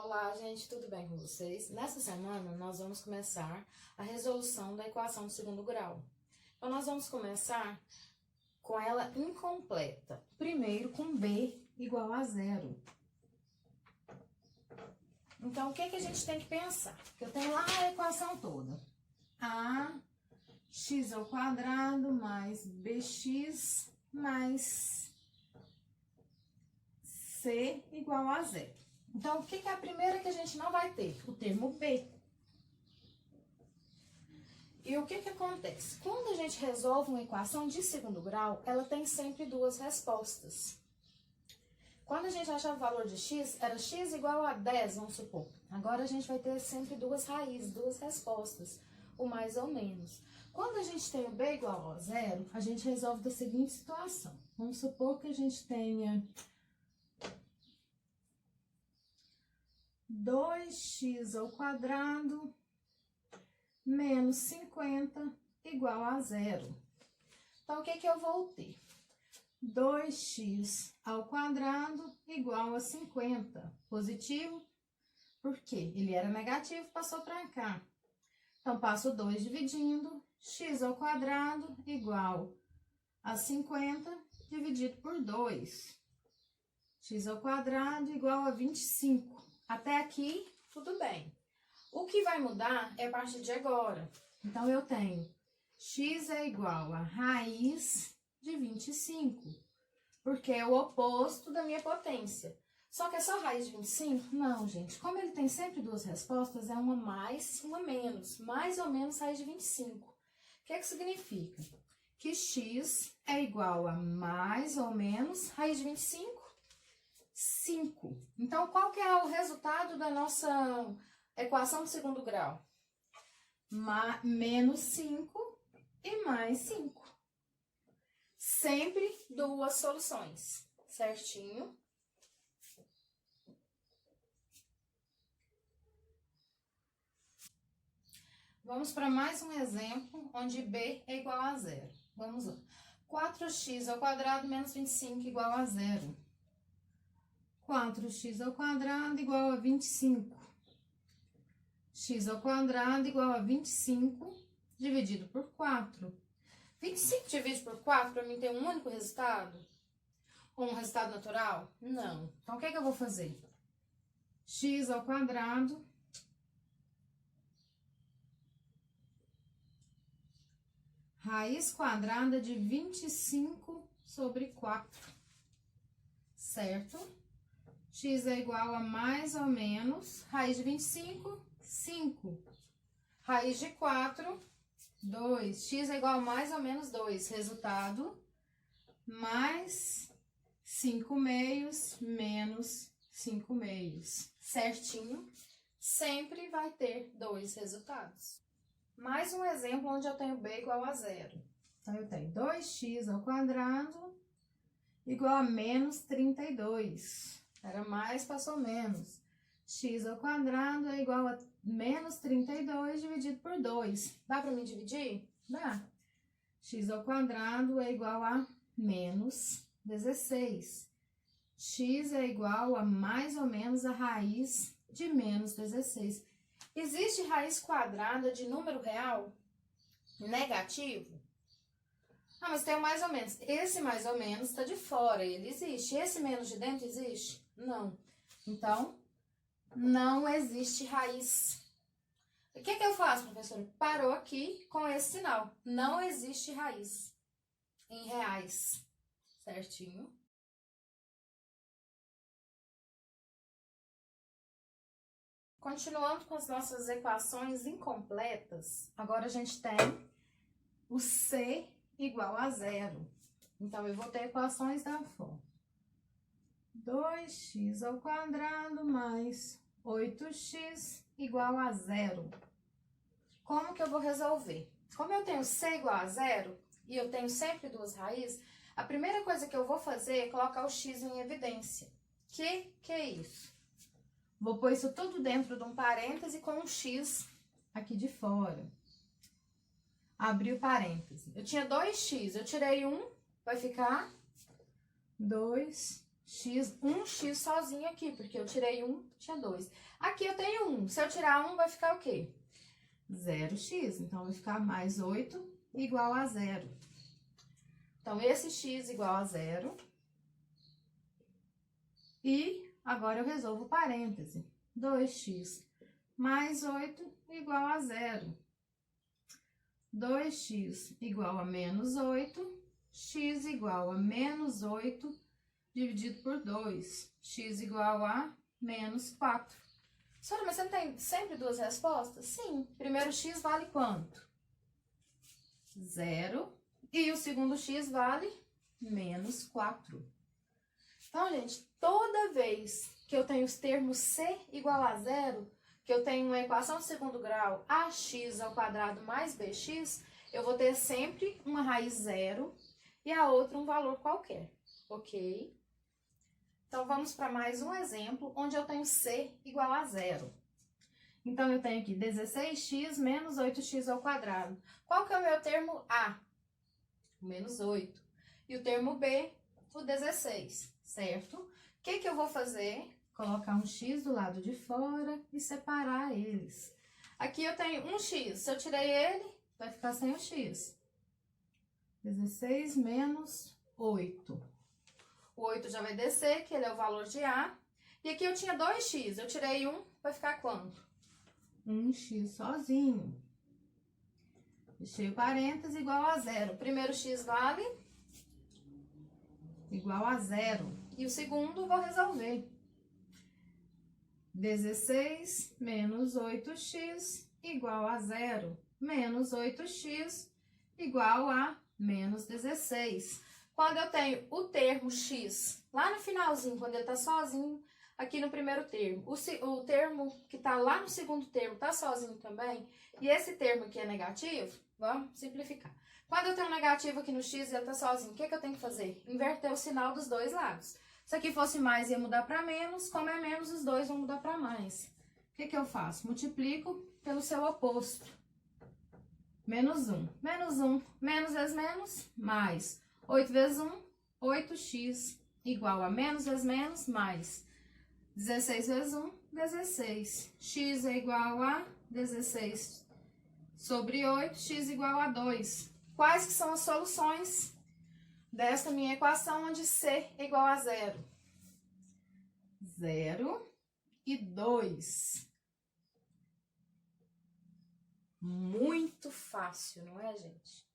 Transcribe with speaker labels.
Speaker 1: Olá, gente, tudo bem com vocês? Nessa semana, nós vamos começar a resolução da equação do segundo grau. Então, nós vamos começar com ela incompleta. Primeiro, com b igual a zero. Então, o que a gente tem que pensar? Eu tenho lá a equação toda. Ax ao quadrado mais bx mais c igual a zero. Então, o que é a primeira que a gente não vai ter? O termo b. E o que acontece? Quando a gente resolve uma equação de segundo grau, ela tem sempre duas respostas. Quando a gente achava o valor de x, era x igual a 10, vamos supor. Agora a gente vai ter sempre duas raízes, duas respostas, o mais ou menos. Quando a gente tem o b igual a zero, a gente resolve da seguinte situação. Vamos supor que a gente tenha 2x ao quadrado menos 50 igual a zero. Então, o que eu vou ter? 2x ao quadrado igual a 50. Positivo, porque ele era negativo, passou para cá. Então, passo 2 dividindo, x ao quadrado igual a 50 dividido por 2. X ao quadrado igual a 25. Até aqui, tudo bem. O que vai mudar é a partir de agora. Então, eu tenho x é igual a raiz de 25, porque é o oposto da minha potência. Só que é só raiz de 25? Não, gente. Como ele tem sempre duas respostas, é uma mais, uma menos. Mais ou menos raiz de 25. O que significa? Que x é igual a mais ou menos raiz de 25? 5. Então, qual que é o resultado da nossa equação de segundo grau? Menos 5 e mais 5. Sempre duas soluções, certinho? Vamos para mais um exemplo, onde b é igual a zero. Vamos lá. 4x ao quadrado menos 25 igual a zero. 4x ao quadrado igual a 25. X ao quadrado igual a 25 dividido por 4. 25 dividido por 4 para mim tem um único resultado? Ou um resultado natural? Não. Então, o que eu vou fazer? X ao quadrado raiz quadrada de 25 sobre 4. Certo? X é igual a mais ou menos, raiz de 25, 5. Raiz de 4, 2. X é igual a mais ou menos 2. Resultado, mais 5 meios menos 5 meios. Certinho? Sempre vai ter dois resultados. Mais um exemplo onde eu tenho b igual a zero. Então, eu tenho 2x ao quadrado igual a menos 32. Era mais, passou menos. X ao quadrado é igual a menos 32 dividido por 2. Dá para me dividir? Dá. X ao quadrado é igual a menos 16. X é igual a mais ou menos a raiz de menos 16. Existe raiz quadrada de número real negativo? Ah, mas tem o mais ou menos. Esse mais ou menos está de fora, ele existe. Esse menos de dentro existe? Não. Então, não existe raiz. O que eu faço, professora? Parou aqui com esse sinal. Não existe raiz em reais. Certinho? Continuando com as nossas equações incompletas, agora a gente tem o C igual a zero. Então, eu vou ter equações da forma 2x ao quadrado mais 8x igual a zero. Como que eu vou resolver? Como eu tenho C igual a zero e eu tenho sempre duas raízes, a primeira coisa que eu vou fazer é colocar o x em evidência. Que é isso? Vou pôr isso tudo dentro de um parêntese com um x aqui de fora. Abri o parêntese. Eu tinha 2x, eu tirei 1, vai ficar 2x. um x sozinho aqui, porque eu tirei 1, tinha 2. Aqui eu tenho 1. Se eu tirar 1, vai ficar o quê? 0x. Então, vai ficar mais 8 igual a 0. Então, esse x igual a 0. E agora eu resolvo o parêntese. 2x mais 8 igual a 0. 2x igual a menos 8. X igual a menos 8 dividido por 2. X igual a menos 4. Senhora, mas você não tem sempre duas respostas? Sim. Primeiro x vale quanto? 0. E o segundo x vale menos 4. Então, gente, toda vez que eu tenho os termos c igual a 0, que eu tenho uma equação de segundo grau, ax ao quadrado mais bx, eu vou ter sempre uma raiz 0 e a outra um valor qualquer, ok? Então, vamos para mais um exemplo, onde eu tenho c igual a 0. Então, eu tenho aqui 16x menos 8x ao quadrado. Qual que é o meu termo A? O menos 8. E o termo B? O 16, certo? O que que eu vou fazer? Colocar um x do lado de fora e separar eles. Aqui eu tenho um x. Se eu tirei ele, vai ficar sem o x. 16 menos 8. O 8 já vai descer, que ele é o valor de A. E aqui eu tinha 2x. Eu tirei 1, vai ficar quanto? 1x sozinho. Fechei o parênteses, igual a 0. Primeiro x vale igual a 0. E o segundo vou resolver. 16 menos 8x igual a 0. Menos 8x igual a menos 16. Quando eu tenho o termo x lá no finalzinho, quando ele está sozinho, aqui no primeiro termo, o termo que está lá no segundo termo está sozinho também, e esse termo aqui é negativo, vamos simplificar. Quando eu tenho um negativo aqui no x e ele está sozinho, o que eu tenho que fazer? Inverter o sinal dos dois lados. Se aqui fosse mais, ia mudar para menos, como é menos, os dois vão mudar para mais. O que eu faço? Multiplico pelo seu oposto. Menos 1. Menos 1, menos vezes menos, mais 8 vezes 1, 8x, igual a menos vezes menos, mais 16 vezes 1, 16. X é igual a 16 sobre 8, x igual a 2. Quais que são as soluções desta minha equação, onde c é igual a 0? 0 e 2. Muito fácil, não é, gente?